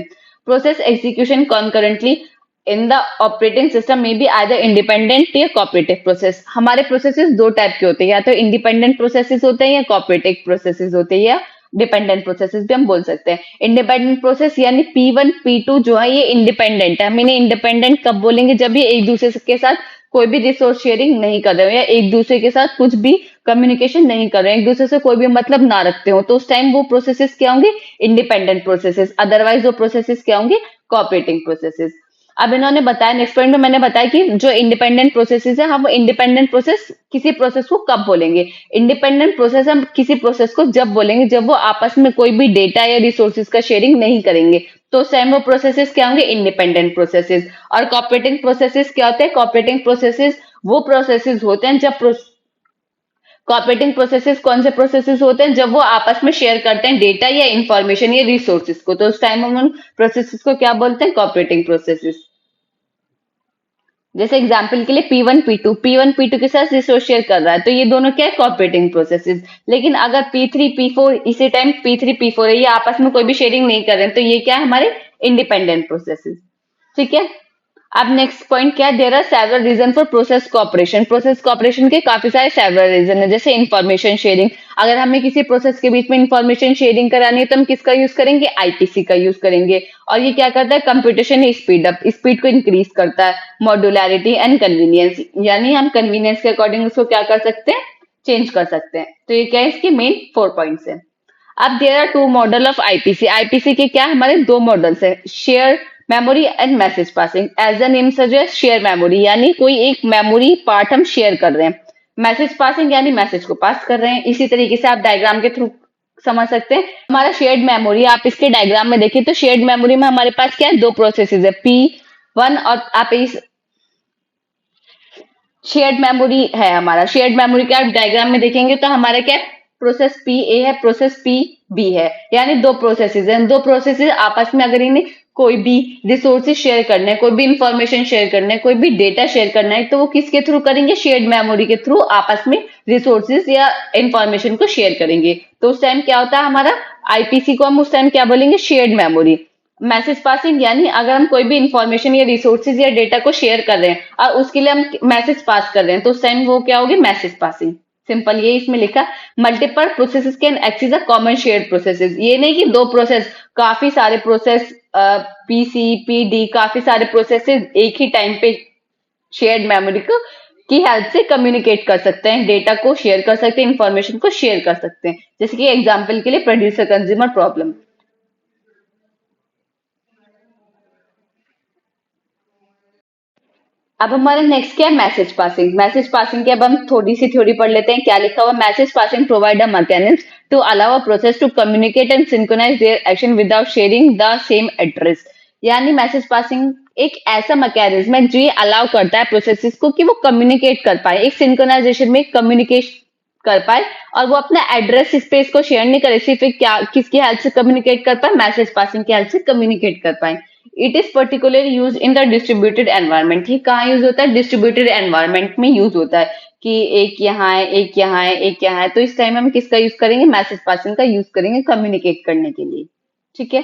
process execution concurrently in the operating system में बी आइदर इंडिपेंडेंट या कोऑपरेटिव प्रोसेस। हमारे प्रोसेसेस दो टाइप के होते हैं, या तो इंडिपेंडेंट प्रोसेसेस होते हैं या कोऑपरेटिव प्रोसेसेस होते हैं, या डिपेंडेंट प्रोसेसेस भी हम बोल सकते हैं। इंडिपेंडेंट प्रोसेस यानी P1 P2 जो है ये इंडिपेंडेंट है। हम इन्हें इंडिपेंडेंट कब बोलेंगे, जब ये एक दूसरे के साथ कोई भी रिसोर्स शेयरिंग नहीं कर रहे हो या एक दूसरे के साथ कुछ भी कम्युनिकेशन नहीं कर रहे हैं, एक दूसरे से कोई भी मतलब ना रखते हो, तो उस टाइम वो प्रोसेसेस क्या होंगे, इंडिपेंडेंट प्रोसेसेस। अदरवाइज वो प्रोसेसेस क्या होंगे, कोऑपरेटिंग प्रोसेसेस। अब इन्होंने बताया नेक्स्ट पॉइंट में, मैंने बताया कि जो इंडिपेंडेंट प्रोसेसेस है, हम इंडिपेंडेंट प्रोसेस किसी प्रोसेस को कब बोलेंगे, इंडिपेंडेंट प्रोसेस हम किसी प्रोसेस को जब बोलेंगे जब वो आपस में कोई भी डेटा या रिसोर्सेज का शेयरिंग नहीं करेंगे, तो उस टाइम वो प्रोसेसेस क्या होंगे, इंडिपेंडेंट प्रोसेसेस। और कोऑपरेटिंग प्रोसेसेस क्या होते हैं, कोऑपरेटिंग प्रोसेसेस वो प्रोसेसेस होते हैं जब कोऑपरेटिंग प्रोसेसेस कौन से प्रोसेसेस होते हैं, जब वो आपस में शेयर करते हैं डेटा या इंफॉर्मेशन या रिसोर्सेज को, तो उस टाइम हम उन प्रोसेसेस को क्या बोलते हैं, कोऑपरेटिंग प्रोसेसेस। जैसे एग्जाम्पल के लिए P1 P2 के साथ रिसोर्स शेयर कर रहा है, तो ये दोनों क्या है, कोऑपरेटिंग प्रोसेसेस। लेकिन अगर P3 P4 इसी टाइम P3 P4 है, ये आपस में कोई भी शेयरिंग नहीं कर रहे हैं, तो ये क्या है, हमारे इंडिपेंडेंट प्रोसेसेस। ठीक है। अब नेक्स्ट पॉइंट क्या है, there are several reason for process cooperation के काफी सारे सेवरल रीजन है। जैसे इंफॉर्मेशन शेयरिंग, अगर हमें किसी प्रोसेस के बीच में इंफॉर्मेशन शेयरिंग करानी है तो हम किसका यूज करेंगे, आईपीसी का यूज करेंगे। और ये क्या करता है, कंप्यूटेशन स्पीड को इंक्रीज करता है। मॉड्यूलैरिटी एंड कन्वीनियंस, यानी हम कन्वीनियंस के अकॉर्डिंग उसको क्या कर सकते हैं, चेंज कर सकते हैं। तो ये क्या है, इसके मेन 4 पॉइंट्स है। अब there are 2 model of IPC. IPC के क्या हमारे 2 मॉडल्स है, share memory and message passing. As the name suggest, share memory यानी कोई एक मेमोरी पार्ट हम शेयर कर रहे हैं। मैसेज पासिंग यानी मैसेज को पास कर रहे हैं। इसी तरीके से आप डायग्राम के थ्रू समझ सकते हैं। हमारा शेयर्ड मेमोरी, आप इसके डायग्राम में देखिए तो शेयर्ड मेमोरी में हमारे पास क्या है, 2 प्रोसेसेस है, P1 और आप इस शेयर्ड मेमोरी है हमारा। शेयर्ड मेमोरी के आप डायग्राम में देखेंगे तो हमारा क्या है, प्रोसेस पी ए है, प्रोसेस पी बी है, यानी 2 प्रोसेसेस हैं। 2 प्रोसेसेस आपस में अगर इन्हें कोई भी रिसोर्सेज शेयर करने हैं, कोई भी इंफॉर्मेशन शेयर करने हैं, कोई भी डेटा शेयर करना है, तो वो किसके थ्रू करेंगे, शेयर्ड मेमोरी के थ्रू आपस में रिसोर्सेज या इंफॉर्मेशन को शेयर करेंगे। तो उस टाइम क्या होता है, हमारा आईपीसी को हम उस टाइम क्या बोलेंगे, शेयर्ड मेमोरी। मैसेज पासिंग यानी अगर हम कोई भी इंफॉर्मेशन या रिसोर्सेज या डेटा को शेयर कर रहे हैं और उसके लिए हम मैसेज पास कर रहे हैं, तो उस टाइम वो क्या होगी, मैसेज पासिंग। सिंपल ये इसमें लिखा। Multiple processes can access a common shared processes, ये नहीं कि 2 प्रोसेस, काफी सारे प्रोसेस, पीसी पीडी काफी सारे प्रोसेसेस एक ही टाइम पे शेयर्ड मेमोरी को की हेल्प से कम्युनिकेट कर सकते हैं, डेटा को शेयर कर सकते हैं, इंफॉर्मेशन को शेयर कर सकते हैं। जैसे कि एग्जाम्पल के लिए प्रोड्यूसर कंज्यूमर प्रॉब्लम। अब हमारा नेक्स्ट क्या है, मैसेज पासिंग। मैसेज पासिंग की अब हम थोड़ी सी थ्योरी पढ़ लेते हैं। क्या लिखा हुआ, message passing provide a mechanism to allow a process to communicate and synchronize their action without sharing the same address. यानी मैसेज पासिंग एक ऐसा मैकेनिज्म है जो ये अलाउ करता है प्रोसेसेस को कि वो कम्युनिकेट कर पाए, एक सिंक्रोनाइजेशन में कम्युनिकेट कर पाए, और वो अपना एड्रेस स्पेस को शेयर नहीं करे, सिर्फ एक क्या किसकी हेल्प से कम्युनिकेट कर पाए, मैसेज पासिंग की हेल्प से कम्युनिकेट कर पाए। It is particularly use in the distributed environment. ये कहाँ यूज होता है, डिस्ट्रीब्यूटेड एनवायरनमेंट में यूज होता है कि एक यहाँ है, एक यहाँ है, एक यहाँ है, तो इस टाइम हम किसका यूज करेंगे, मैसेज पासिंग का यूज करेंगे कम्युनिकेट करने के लिए। ठीक है,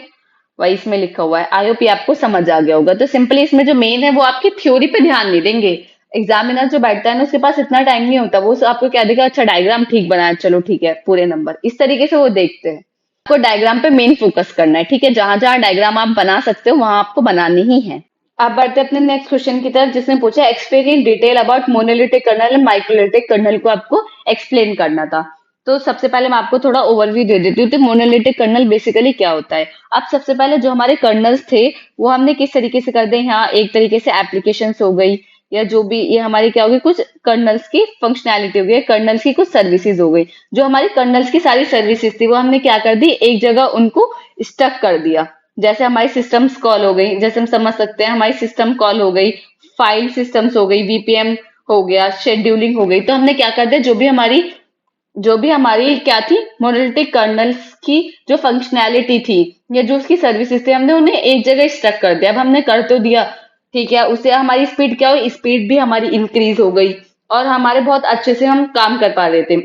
वही इसमें लिखा हुआ है। आई होप ये आपको समझ आ गया होगा। तो सिंपली इसमें जो मेन है वो आपकी थ्योरी पे ध्यान नहीं देंगे। एग्जामिनर जो बैठता है ना, उसके पास इतना टाइम नहीं होता, वो आपको क्या देगा, अच्छा डायग्राम ठीक बनाया, चलो ठीक है पूरे नंबर, इस तरीके से वो देखते हैं। आपको डायग्राम पे मेन फोकस करना है। ठीक है, जहां जहां डायग्राम आप बना सकते हो वहां आपको बनानी ही है। अब बढ़ते हैं अपने नेक्स्ट क्वेश्चन की तरफ, जिसने पूछा explain in detail about monolithic kernel and microlithic kernel को आपको एक्सप्लेन करना था। तो सबसे पहले मैं आपको थोड़ा ओवरव्यू दे देती हूँ तो मोनोलिथिक कर्नल बेसिकली क्या होता है। अब सबसे पहले जो हमारे कर्नल्स थे वो हमने किस तरीके से कर दिए, यहाँ एक तरीके से एप्लीकेशंस हो गई या जो भी, ये हमारी क्या होगी, कुछ कर्नल्स की फंक्शनैलिटी हो गई, कर्नल्स की कुछ सर्विसेज हो गई। जो हमारी कर्नल्स की सारी सर्विसेज थी वो हमने क्या कर दी, एक जगह उनको स्टक कर दिया। जैसे हमारी सिस्टम्स कॉल हो गई, जैसे हम समझ सकते हैं हमारी सिस्टम कॉल हो गई, फाइल सिस्टम्स हो गई, वीपीएम हो गया, शेड्यूलिंग हो गई। तो हमने क्या कर दिया, जो भी हमारी क्या थी, मोनोलिथिक कर्नल्स की जो फंक्शनैलिटी थी या जो उसकी सर्विसेज थे, हमने उन्हें एक जगह स्टक कर दिया। अब हमने कर तो दिया, ठीक है, उससे हमारी स्पीड क्या हुई, स्पीड भी हमारी इंक्रीज हो गई और हमारे बहुत अच्छे से हम काम कर पा रहे थे।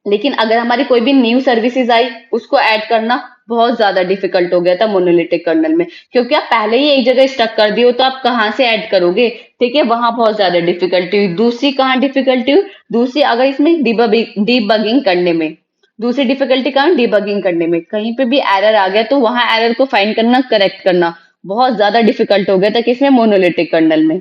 लेकिन अगर हमारी कोई भी न्यू सर्विसेज आई, उसको ऐड करना बहुत ज्यादा डिफिकल्ट हो गया था मोनोलिथिक कर्नल में, क्योंकि आप पहले ही एक जगह स्टक कर दिए हो तो आप कहाँ से ऐड करोगे। ठीक है, वहां बहुत ज्यादा डिफिकल्टी हुई। दूसरी कहाँ डिफिकल्टी हुई, दूसरी अगर इसमें डीबगिंग करने में, दूसरी डिफिकल्टी कहाँ, डीबगिंग करने में, कहीं पे भी एरर आ गया तो वहां एरर को फाइंड करना, करेक्ट करना बहुत ज्यादा डिफिकल्ट हो गया था किसमें, मोनोलिथिक कर्नल में।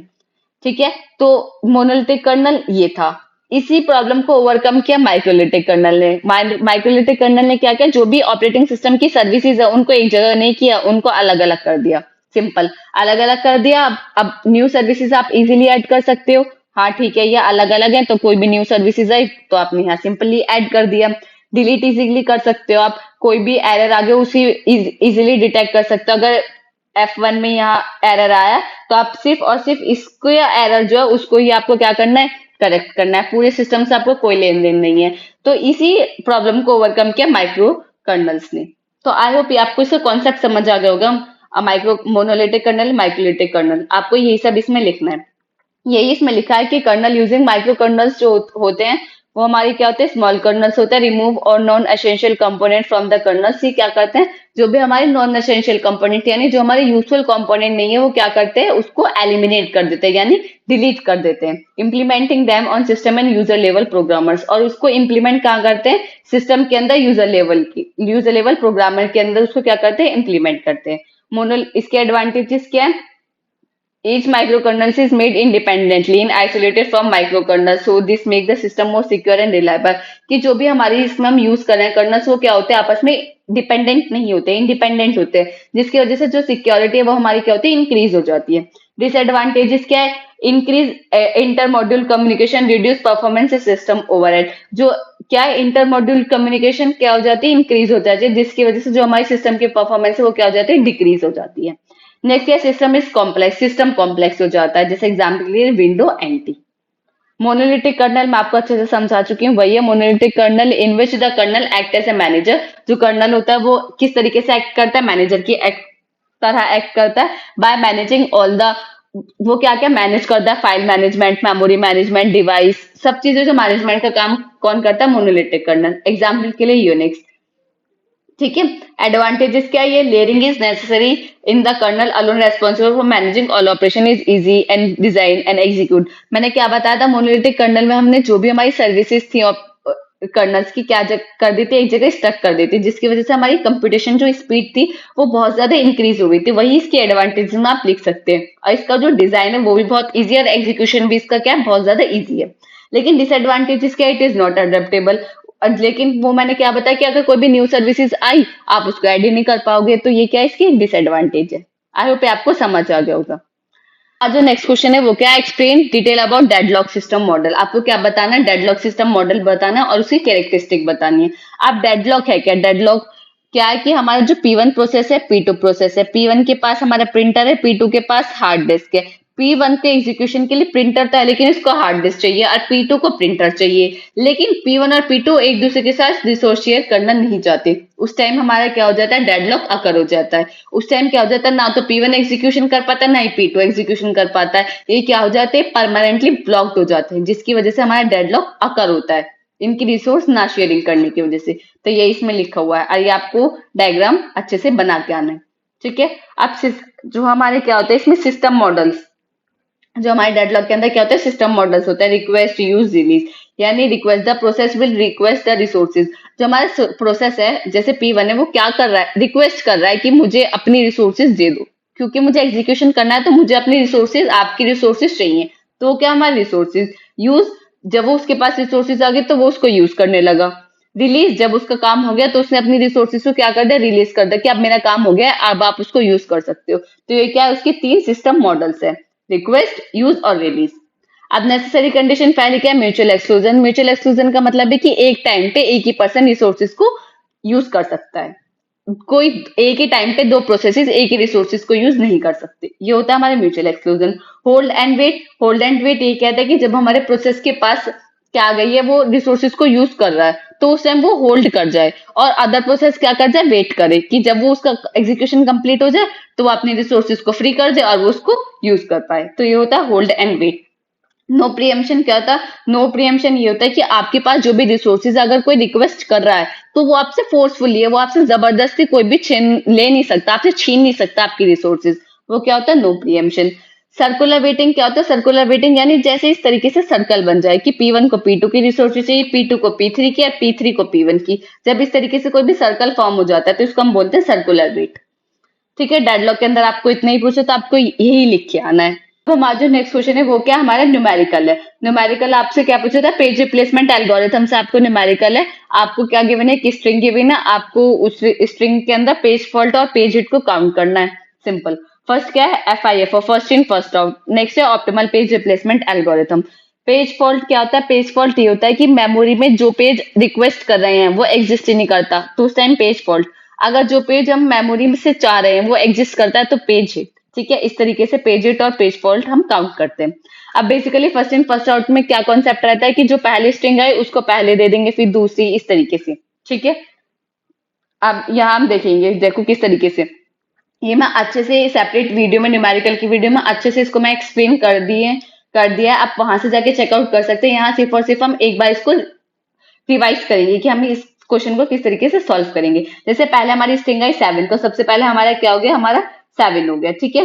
ठीक है, तो मोनोलिथिक कर्नल ये था। इसी प्रॉब्लम को ओवरकम किया माइक्रोलिथिक कर्नल ने। माइक्रोलिथिक कर्नल ने क्या किया, जो भी ऑपरेटिंग सिस्टम की सर्विसेज है उनको एक जगह नहीं किया, उनको अलग अलग कर दिया। सिंपल अलग अलग कर दिया। अब न्यू सर्विसेज आप इजीली ऐड कर सकते हो। हाँ ठीक है, ये अलग अलग है तो कोई भी न्यू सर्विसेज आई तो आपने यहाँ सिंपली ऐड कर दिया। डिलीट इजीली कर सकते हो आप, कोई भी एरर आ गया उसी इजीली डिटेक्ट कर सकते हो। अगर F1 में यहाँ एरर आया तो आप सिर्फ और सिर्फ इसको, या एरर जो है उसको ही आपको क्या करना है, करेक्ट करना है। पूरे सिस्टम से आपको कोई लेन देन नहीं है। तो इसी प्रॉब्लम को ओवरकम किया माइक्रो कर्नल्स ने। तो आई होप आपको इसका कॉन्सेप्ट समझ आ गया होगा। Micro monolithic kernel, microlithic kernel, आपको यही सब इसमें लिखना है। यही इसमें लिखा है कि कर्नल यूजिंग माइक्रो कर्नल्स जो होते हैं वो हमारे क्या होते हैं, स्मॉल कर्नल्स होते हैं। रिमूव और non essential component from the colonel's, ये क्या करते हैं, जो भी हमारे नॉन एसेंशियल कंपोनेंट यानी जो हमारे यूजफुल कंपोनेंट नहीं है वो क्या करते हैं, उसको एलिमिनेट कर देते हैं यानी डिलीट कर देते हैं। Implementing them on system and user level programmers, और उसको इम्प्लीमेंट कहाँ करते हैं, सिस्टम के अंदर यूजर लेवल प्रोग्रामर के अंदर उसको क्या करते हैं, इम्प्लीमेंट करते हैं। मोनोल इसके एडवांटेजेस क्या है, each microkernel is made independently and isolated from microkernel, so this make the system more secure and reliable। कि जो भी हमारी इसमें हम यूज कर रहे हैं कर्नल्स वो क्या होते हैं, आपस में डिपेंडेंट नहीं होते, इंडिपेंडेंट होते हैं, जिसकी वजह से जो सिक्योरिटी है वो हमारी क्या होती है, इंक्रीज हो जाती है। डिसएडवांटेजेस क्या है, increase inter module communication, reduce performance system overhead. जो क्या है, इंटर मॉड्यूल कम्युनिकेशन क्या हो जाती है, इंक्रीज हो जाती है, जिसकी वजह से जो हमारे सिस्टम की परफॉर्मेंस है वो क्या हो जाती है, डिक्रीज हो जाती है। नेक्स्ट ये system is complex, system complex हो जाता है, जैसे एग्जाम्पल के लिए विंडो एनटी। मोनोलिथिक कर्नल मैं आपको अच्छे से समझा चुकी हूँ, वही है monolithic kernel in which the kernel act as a manager. जो कर्नल होता है वो किस तरीके से एक्ट करता है, मैनेजर की तरह एक्ट करता है। बाय मैनेजिंग ऑल द, वो क्या क्या मैनेज करता है, file management, memory management, device, सब चीजें जो मैनेजमेंट का काम कौन करता है, मोनोलिथिक कर्नल। एग्जाम्पल के लिए यूनिक्स, ठीक है। एडवांटेजेस क्या है, ये layering is necessary in the kernel alone responsible for managing all operation is easy and design and execute. मैंने क्या बताया था, मोनोलिथिक कर्नल में हमने जो भी हमारी सर्विसेज थी कर्नल्स की क्या कर दी थी, एक जगह स्टक कर दी थी, जिसकी वजह से हमारी कंप्यूटेशन जो स्पीड थी वो बहुत ज्यादा इंक्रीज हो गई थी। वही इसके एडवांटेज में आप लिख सकते हैं, और इसका जो डिजाइन है वो भी बहुत ईजी है और एग्जीक्यूशन भी इसका क्या है, बहुत ज्यादा ईजी है। लेकिन डिसएडवांटेजेस क्या, इट इज नॉट अडेप्टेबल। लेकिन वो मैंने क्या बताया कि अगर कोई भी न्यू सर्विसेज आई आप उसको ऐड ही नहीं कर पाओगे, तो ये क्या है, इसकी डिसएडवांटेज है। आई होप आपको समझ आ गया होगा। आज जो नेक्स्ट क्वेश्चन है वो क्या है, explain detail about deadlock system model. आपको क्या बताना है, डेडलॉक सिस्टम मॉडल बताना है और उसकी कैरेक्टरिस्टिक बतानी है। आप डेडलॉक है क्या, डेडलॉक क्या है कि हमारा जो P1 प्रोसेस है, P2 प्रोसेस है, P1 के पास हमारा प्रिंटर है, P2 के पास हार्ड डिस्क है। P1 के एग्जीक्यूशन के लिए प्रिंटर था लेकिन इसको हार्ड डिस्क चाहिए, और P2 को प्रिंटर चाहिए। लेकिन P1 और P2 एक दूसरे के साथ रिसोर्स शेयर करना नहीं चाहते। उस टाइम हमारा क्या हो जाता है, डेडलॉक अकर हो जाता है। उस टाइम क्या हो जाता है, ना तो P1 एग्जीक्यूशन कर पाता है, ना ही P2 एग्जीक्यूशन कर पाता है। ये क्या हो जाते हैं, परमानेंटली ब्लॉक्ड हो जाते हैं, जिसकी वजह से हमारा डेडलॉक अकर होता है, इनकी रिसोर्स ना शेयरिंग करने की वजह से। तो ये इसमें लिखा हुआ है, और ये आपको डायग्राम अच्छे से बना के आना है, ठीक है। अब जो हमारे क्या होते हैं इसमें सिस्टम मॉडल्स, जो हमारे डेडलॉक के अंदर क्या होता है, सिस्टम मॉडल्स होता है। रिक्वेस्ट, यूज, रिलीज, यानी request, the process will request the resources. जो हमारा प्रोसेस है जैसे P1 है वो क्या कर रहा है, रिक्वेस्ट कर रहा है कि मुझे अपनी रिसोर्सेज दे दो, क्योंकि मुझे एग्जीक्यूशन करना है तो मुझे अपनी रिसोर्सेज, आपकी रिसोर्सेज चाहिए। तो क्या हमारे रिसोर्सेज यूज, जब वो उसके पास रिसोर्सेज आ गए तो वो उसको यूज करने लगा। रिलीज, जब उसका काम हो गया तो उसने अपनी रिसोर्सेज को क्या कर दिया, रिलीज कर दिया कि अब मेरा काम हो गया, अब आप उसको यूज कर सकते हो। तो ये क्या है, उसके 3 सिस्टम मॉडल्स है, रिक्वेस्ट, यूज और रिलीज। अब नेसेसरी कंडीशन पहले क्या है, म्यूचुअल एक्सक्लूजन। म्यूचुअल एक्सक्लूजन का मतलब है कि एक टाइम पे एक ही पर्सन रिसोर्सेज को यूज कर सकता है, कोई एक ही टाइम पे 2 प्रोसेसेस एक ही रिसोर्सेज को यूज नहीं कर सकते, ये होता है हमारे mutual exclusion. Hold and wait, hold and wait ये कहता है कि जब हमारे प्रोसेस के पास क्या आ गई है, वो रिसोर्सेज को यूज कर रहा है तो उस टाइम वो होल्ड कर जाए, और अदर प्रोसेस क्या कर जाए, वेट करे कि जब वो उसका एग्जीक्यूशन कंप्लीट हो जाए तो वो अपने रिसोर्सेज को फ्री कर जाए और वो उसको यूज कर पाए। तो ये होता है hold and wait. No preemption क्या होता है, नो प्रियम्पशन ये होता है कि आपके पास जो भी रिसोर्सेज अगर कोई रिक्वेस्ट कर रहा है तो वो आपसे फोर्सफुली है, वो आपसे जबरदस्ती कोई भी छीन ले नहीं सकता, आपसे छीन नहीं सकता आपकी रिसोर्सेज, वो क्या होता है, नो प्रियम्पशन। सर्कुलर वेटिंग क्या होता है, सर्कुलर वेटिंग यानी जैसे इस तरीके से सर्कल बन जाए कि P1 को P2 की रिसोर्सेज चाहिए, P2 को P3 की और P3 को P1 की। जब इस तरीके से कोई भी सर्कल फॉर्म हो जाता है तो इसको हम बोलते हैं सर्कुलर वेट, ठीक है। डेडलॉक के अंदर आपको इतना ही पूछे तो आपको यही लिख के आना है। तो हमारा जो नेक्स्ट क्वेश्चन है वो क्या, हमारा न्यूमेरिकल है। न्यूमेरिकल आपसे क्या पूछा था, पेज रिप्लेसमेंट एल्गोरिथम से आपको न्यूमेरिकल है। आपको क्या गिवन है, कि स्ट्रिंग गिवन है, आपको उस स्ट्रिंग के अंदर पेज फॉल्ट और पेज हिट को काउंट करना है, सिंपल। फर्स्ट क्या है, FIFO, first in first out. Next है optimal page replacement algorithm. Page fault क्या होता है, पेज फॉल्ट ये होता है कि मेमोरी में जो पेज रिक्वेस्ट कर रहे हैं वो एग्जिस्ट ही नहीं करता, तो उस टाइम पेज फॉल्ट। अगर जो पेज हम मेमोरी में से चाह रहे हैं वो एग्जिस्ट करता है तो पेज हिट, ठीक है। इस तरीके से पेज हिट और पेज फॉल्ट हम काउंट करते हैं। अब basically first in first out में क्या कॉन्सेप्ट रहता है कि जो पहले स्ट्रिंग है उसको पहले दे देंगे फिर दूसरी, इस तरीके से, ठीक है। अब यहाँ हम देखेंगे, देखो किस तरीके से, ये मैं अच्छे से सेपरेट वीडियो में, न्यूमेरिकल की वीडियो में अच्छे से इसको मैं एक्सप्लेन कर दी है, कर दिया है, आप वहां से जाके चेकआउट कर सकते हैं। यहाँ सिर्फ और सिर्फ हम एक बार इसको रिवाइज करेंगे कि हम इस क्वेश्चन को किस तरीके से सॉल्व करेंगे। जैसे पहले हमारी स्ट्रिंग आई 7, तो सबसे पहले हमारा क्या हो गया, हमारा 7 हो गया, ठीक है।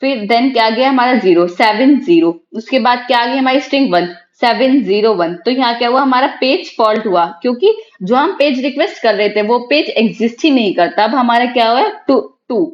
फिर देन क्या गया हमारा 0, 7 0। उसके बाद क्या आ गई हमारी स्ट्रिंग 1, 7 0 1। तो यहाँ क्या हुआ, हमारा पेज फॉल्ट हुआ, क्योंकि जो हम पेज रिक्वेस्ट कर रहे थे वो पेज एग्जिस्ट ही नहीं करता। अब हमारा क्या हुआ, two two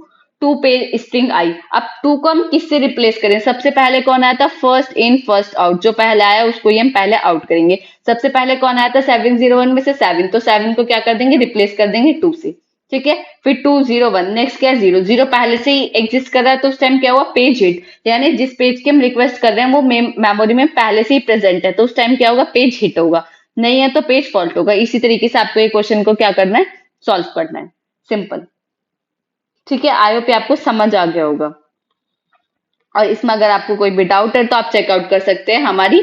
two page string आई। अब टू को हम किससे रिप्लेस करें, सबसे पहले कौन आया था, फर्स्ट इन फर्स्ट आउट, जो पहले आया उसको ही हम पहले आउट करेंगे। सबसे पहले कौन आया था 701 में से 7, तो 7 को क्या कर देंगे, रिप्लेस कर देंगे 2 से, ठीक है। फिर 201, नेक्स्ट क्या, 0 0 पहले से ही एग्जिस्ट कर रहा है, तो उस टाइम क्या हुआ, पेज हिट, यानी जिस पेज की हम रिक्वेस्ट कर रहे हैं वो मेमोरी में पहले से ही प्रेजेंट है, तो उस टाइम क्या होगा, पेज हिट होगा। नहीं है तो पेज फॉल्ट होगा। इसी तरीके से आपको ये क्वेश्चन को क्या करना है, सॉल्व करना है, सिंपल, ठीक है। आई होप आपको समझ आ गया होगा। और इसमें अगर आपको कोई भी डाउट है तो आप चेकआउट कर सकते हैं हमारी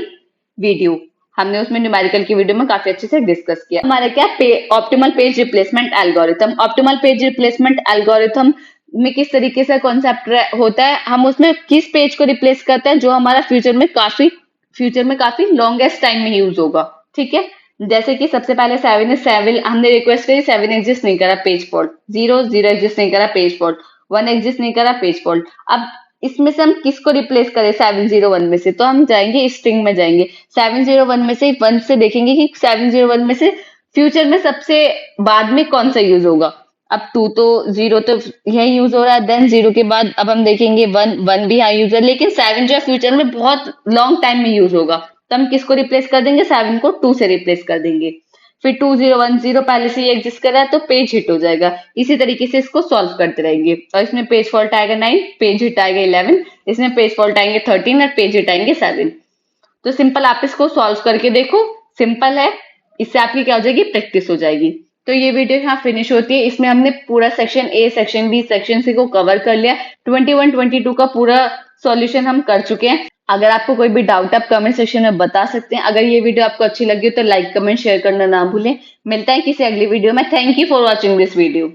वीडियो, हमने उसमें न्यूमेरिकल की वीडियो में काफी अच्छे से डिस्कस किया। हमारा क्या, optimal page replacement algorithm. Optimal page replacement algorithm में किस तरीके से कॉन्सेप्ट होता है, हम उसमें किस पेज को रिप्लेस करते हैं जो हमारा फ्यूचर में काफी लॉन्गेस्ट टाइम में यूज होगा, ठीक है। जैसे कि सबसे पहले 7 हमने रिक्वेस्ट करी, 7 एग्जिस्ट नहीं करा, पेज फॉल्ट। 0 0 एग्जिस्ट नहीं करा, पेज फॉल्ट। 1 एग्जिस्ट नहीं करा, पेज फॉल्ट। अब इसमें से हम किसको रिप्लेस करें, 701 में से, तो हम जाएंगे स्ट्रिंग में जाएंगे, 701 में से 1 से देखेंगे कि 701 में से फ्यूचर में सबसे बाद में कौन सा यूज होगा। अब 2 तो 0 तो यही यूज हो रहा है, देन 0 के बाद अब हम देखेंगे 1 भी यहाँ यूज है, लेकिन 7 जो है फ्यूचर में बहुत लॉन्ग टाइम में यूज होगा, तो हम किसको रिप्लेस कर देंगे, 7 को 2 से रिप्लेस कर देंगे। फिर 2010 पहले से ही एग्जिस्ट कर रहा है तो पेज हिट हो जाएगा। इसी तरीके से इसको सॉल्व करते रहेंगे, और इसमें पेज फॉल्ट आएगा 9, पेज हिट आएगा 11, इसमें पेज फॉल्ट आएंगे 13 और पेज हिट आएंगे 7। तो सिंपल आप इसको सॉल्व करके देखो, सिंपल है, इससे आपकी क्या हो जाएगी, प्रैक्टिस हो जाएगी। तो ये वीडियो यहाँ फिनिश होती है। इसमें हमने पूरा section A, section B, section C को कवर कर लिया। 21 22 का पूरा सॉल्यूशन हम कर चुके हैं। अगर आपको कोई भी डाउट आप कमेंट सेक्शन में बता सकते हैं। अगर ये वीडियो आपको अच्छी लगी हो तो लाइक कमेंट शेयर करना ना भूलें। मिलता है किसी अगली वीडियो में। Thank you for watching this video.